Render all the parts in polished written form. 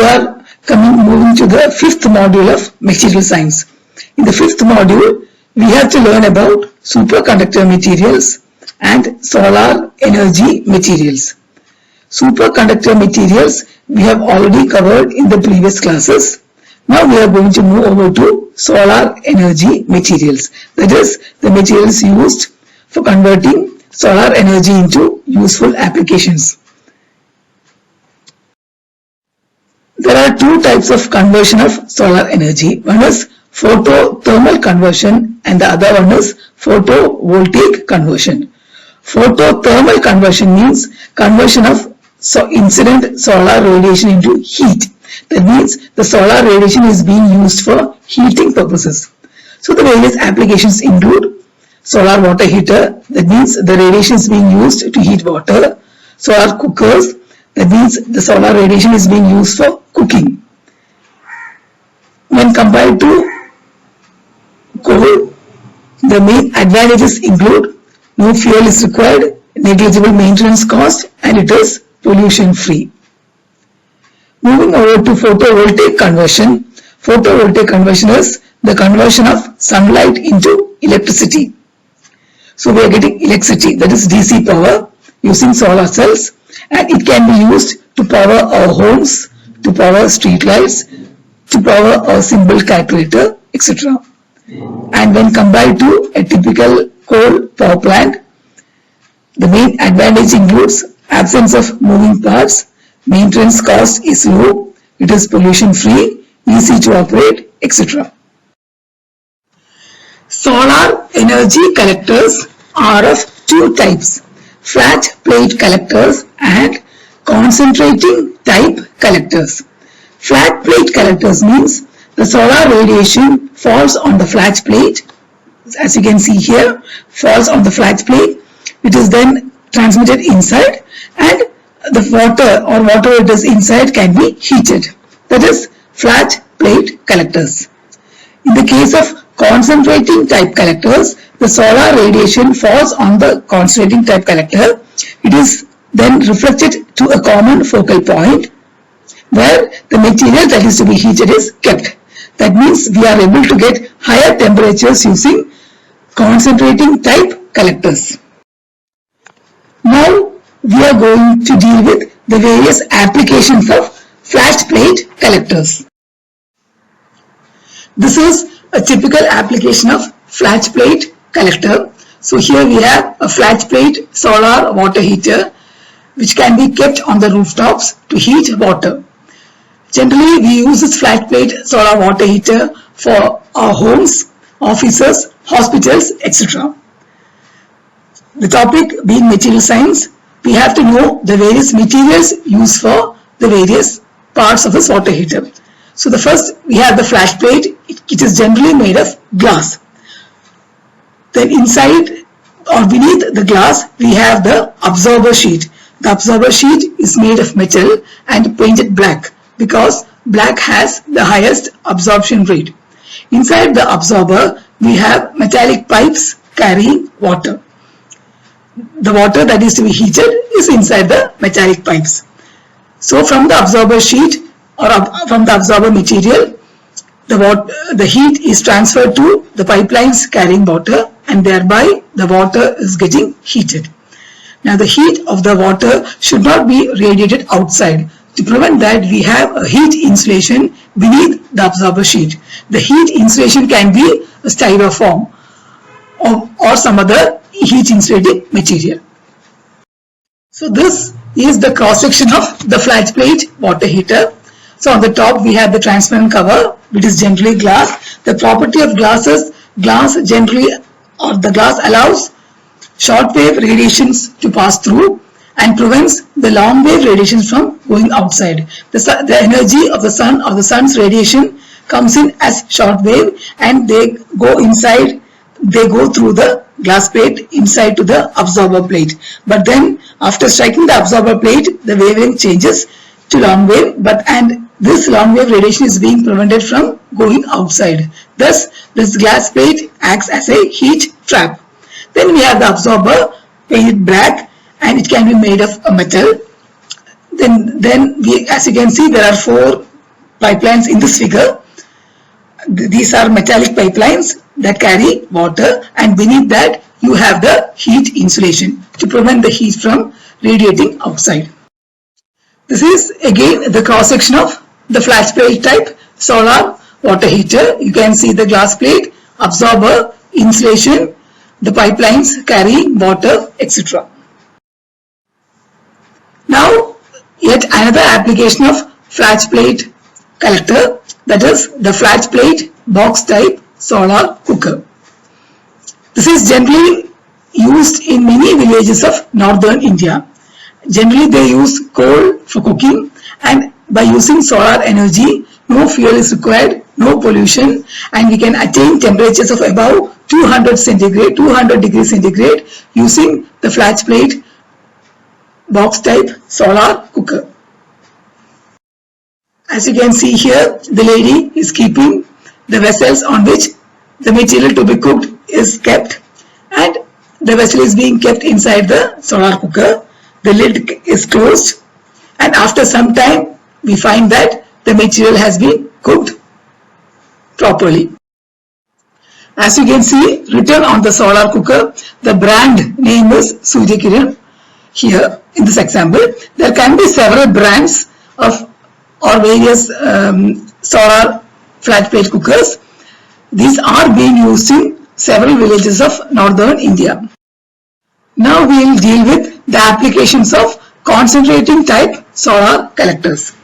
are moving to the fifth module of material science. In the fifth module, we have to learn about superconductor materials and solar energy materials. Superconductor materials we have already covered in the previous classes. Now we are going to move over to solar energy materials. That is, the materials used for converting solar energy into useful applications. There are two types of conversion of solar energy. One is photothermal conversion and the other one is photovoltaic conversion. Photothermal conversion means conversion of incident solar radiation into heat. That means the solar radiation is being used for heating purposes. So the various applications include solar water heater, that means the radiation is being used to heat water. Solar cookers, that means the solar radiation is being used for cooking. When compared to coal, the main advantages include no fuel is required, negligible maintenance cost, and it is pollution free. Moving over to photovoltaic conversion. Photovoltaic conversion is the conversion of sunlight into electricity. So we are getting electricity, that is DC power, using solar cells, and it can be used to power our homes, to power street lights, to power our simple calculator, etc. And when compared to a typical coal power plant, the main advantage includes absence of moving parts, maintenance cost is low, it is pollution free, easy to operate, etc. Solar energy collectors are of two types, flat plate collectors and concentrating type collectors. Flat plate collectors means the solar radiation falls on the flat plate, as you can see here, falls on the flat plate. It is then transmitted inside and the water or whatever it is inside can be heated. That is flat plate collectors. In the case of concentrating type collectors, the solar radiation falls on the concentrating type collector. It is then reflected to a common focal point where the material that is to be heated is kept. That means we are able to get higher temperatures using concentrating type collectors. Now we are going to deal with the various applications of flat plate collectors. This is a typical application of flat plate collector. So here we have a flat plate solar water heater which can be kept on the rooftops to heat water. Generally we use this flat plate solar water heater for our homes, offices, hospitals, etc. The topic being material science, we have to know the various materials used for the various parts of this water heater. So the first we have the flat plate. It is generally made of glass. Then inside or beneath the glass we have the absorber sheet. The absorber sheet is made of metal and painted black because black has the highest absorption rate. Inside the absorber we have metallic pipes carrying water. The water that is to be heated is inside the metallic pipes. So from the absorber sheet or from the absorber material, the heat is transferred to the pipelines carrying water and thereby the water is getting heated. Now the heat of the water should not be radiated outside. To prevent that, we have a heat insulation beneath the absorber sheet. The heat insulation can be a styrofoam or some other heat insulating material. So this is the cross section of the flat plate water heater. So on the top we have the transparent cover, which is generally glass. The property of glass is glass allows short wave radiations to pass through and prevents the long wave radiations from going outside. The energy of the sun or the sun's radiation comes in as short wave and they go inside, they go through the glass plate inside to the absorber plate. But then after striking the absorber plate, the wavelength changes to long wave, and this long wave radiation is being prevented from going outside. Thus, this glass plate acts as a heat trap. Then we have the absorber painted black and it can be made of a metal. Then we, as you can see, there are 4 pipelines in this figure. These are metallic pipelines that carry water, and beneath that you have the heat insulation to prevent the heat from radiating outside. This is again the cross section of the flat plate type solar water heater. You can see the glass plate, absorber, insulation, the pipelines carrying water, etc. Now yet another application of flat plate collector, that is the flat plate box type solar cooker. This is generally used in many villages of northern India. Generally they use coal for cooking, and by using solar energy no fuel is required, no pollution, and we can attain temperatures of above 200 degrees centigrade using the flat plate box type solar cooker. As you can see here, the lady is keeping the vessels on which the material to be cooked is kept, and the vessel is being kept inside the solar cooker. The lid is closed, and after some time we find that the material has been cooked properly. As you can see written on the solar cooker, the brand name is Surya Kiran. Here in this example, there can be several brands of or various solar flat plate cookers. These are being used in several villages of northern India. Now we will deal with the applications of concentrating type solar collectors.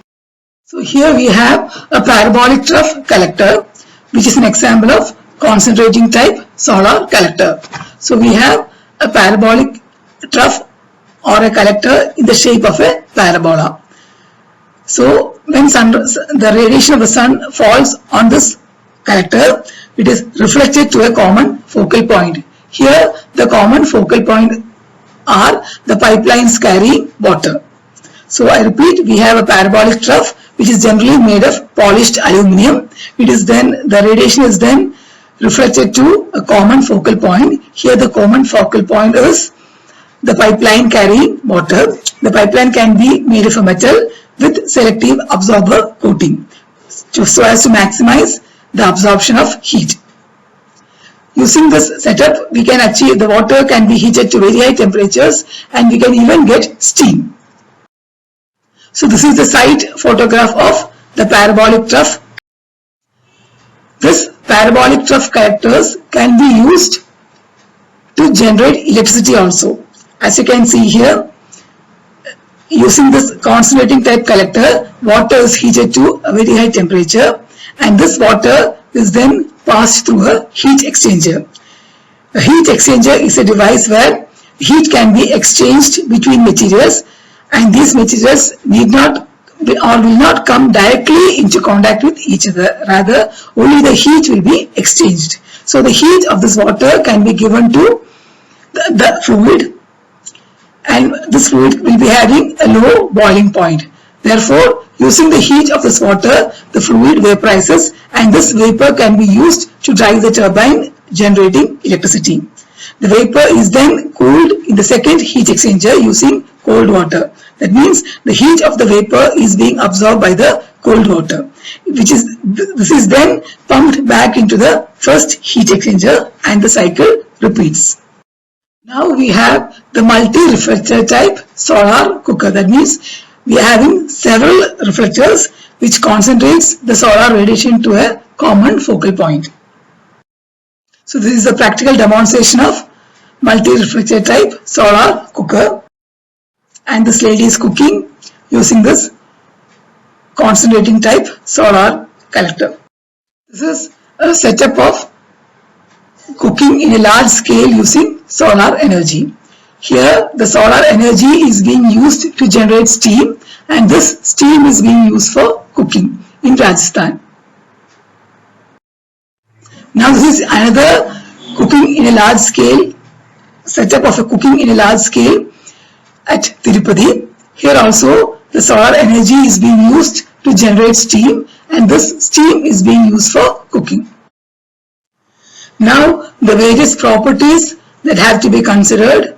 So here we have a parabolic trough collector, which is an example of concentrating type solar collector. So we have a parabolic trough or a collector in the shape of a parabola. So when the radiation of the sun falls on this collector, it is reflected to a common focal point. Here the common focal point are the pipelines carrying water. So I repeat, we have a parabolic trough which is generally made of polished aluminium. The radiation is then reflected to a common focal point. Here the common focal point is the pipeline carrying water. The pipeline can be made of a metal with selective absorber coating so as to maximize the absorption of heat. Using this setup, we can achieve the water can be heated to very high temperatures, and we can even get steam. So this is the side photograph of the parabolic trough. This parabolic trough collectors can be used to generate electricity also. As you can see here, using this concentrating type collector, water is heated to a very high temperature, and this water is then passed through a heat exchanger. A heat exchanger is a device where heat can be exchanged between materials, and these materials need not be or will not come directly into contact with each other. Rather, only the heat will be exchanged. So the heat of this water can be given to the fluid, and this fluid will be having a low boiling point. Therefore, using the heat of this water, the fluid vaporizes, and this vapor can be used to drive the turbine generating electricity. The vapor is then cooled in the second heat exchanger using cold water. That means the heat of the vapor is being absorbed by the cold water, this is then pumped back into the first heat exchanger, and the cycle repeats. Now we have the multi-reflector type solar cooker. That means we are having several reflectors which concentrates the solar radiation to a common focal point. So this is a practical demonstration of multi-reflector type solar cooker, and this lady is cooking using this concentrating type solar collector. This is a setup of cooking in a large scale using solar energy. Here the solar energy is being used to generate steam, and this steam is being used for cooking in Rajasthan. Now this is another cooking in a large scale setup of a cooking in a large scale at Tirupati. Here also the solar energy is being used to generate steam, and this steam is being used for cooking. Now the various properties that have to be considered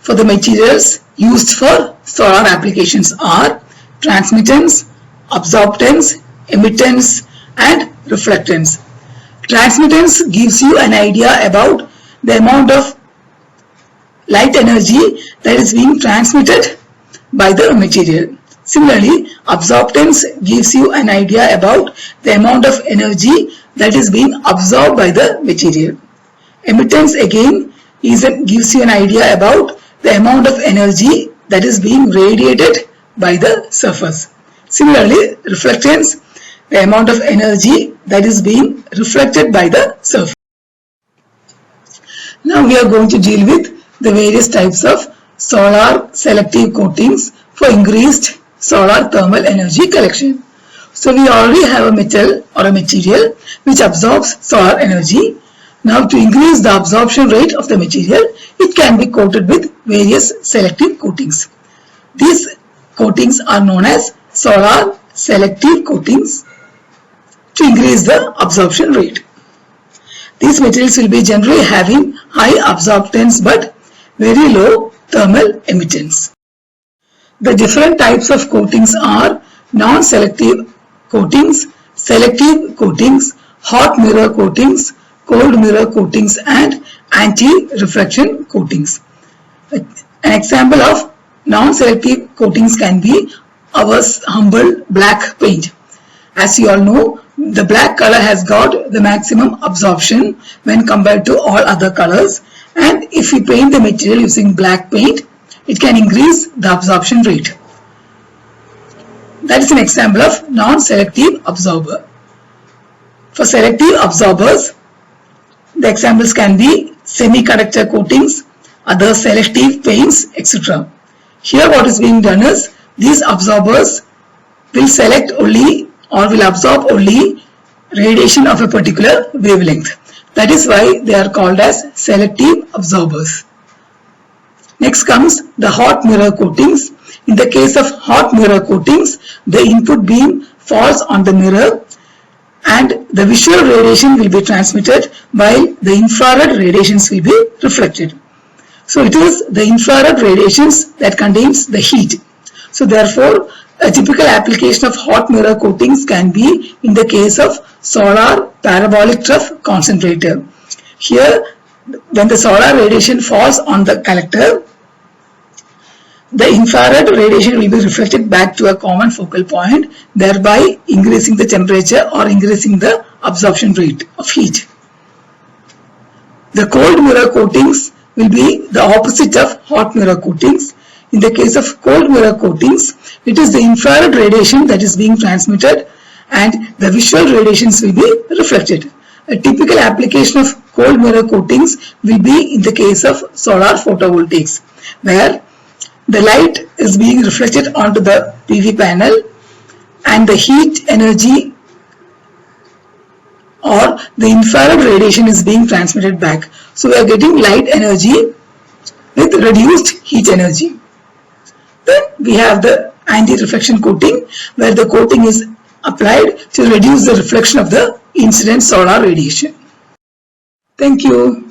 for the materials used for solar applications are transmittance, absorptance, emittance and reflectance. Transmittance gives you an idea about the amount of light energy that is being transmitted by the material. Similarly, absorptance gives you an idea about the amount of energy that is being absorbed by the material. Emittance again gives you an idea about the amount of energy that is being radiated by the surface. Similarly, reflectance, the amount of energy that is being reflected by the surface. Now we are going to deal with the various types of solar selective coatings for increased solar thermal energy collection. So we already have a metal or a material which absorbs solar energy. Now to increase the absorption rate of the material, it can be coated with various selective coatings. These coatings are known as solar selective coatings to increase the absorption rate. These materials will be generally having high absorptance but very low thermal emittance. The different types of coatings are non-selective coatings, selective coatings, hot mirror coatings, cold mirror coatings, and anti-reflection coatings. An example of non-selective coatings can be our humble black paint. As you all know, the black color has got the maximum absorption when compared to all other colors, and if we paint the material using black paint, it can increase the absorption rate. That is an example of non-selective absorber. For selective absorbers, the examples can be semiconductor coatings, other selective paints, etc. Here what is being done is, these absorbers will select only or will absorb only radiation of a particular wavelength. That is why they are called as selective absorbers. Next comes the hot mirror coatings. In the case of hot mirror coatings, the input beam falls on the mirror and the visual radiation will be transmitted while the infrared radiations will be reflected. So it is the infrared radiations that contains the heat. So therefore, a typical application of hot mirror coatings can be in the case of solar parabolic trough concentrator. Here, when the solar radiation falls on the collector, the infrared radiation will be reflected back to a common focal point, thereby increasing the temperature or increasing the absorption rate of heat. The cold mirror coatings will be the opposite of hot mirror coatings. In the case of cold mirror coatings, it is the infrared radiation that is being transmitted and the visual radiations will be reflected. A typical application of cold mirror coatings will be in the case of solar photovoltaics, where the light is being reflected onto the PV panel and the heat energy or the infrared radiation is being transmitted back. So we are getting light energy with reduced heat energy. Then we have the anti-reflection coating, where the coating is applied to reduce the reflection of the incident solar radiation. Thank you.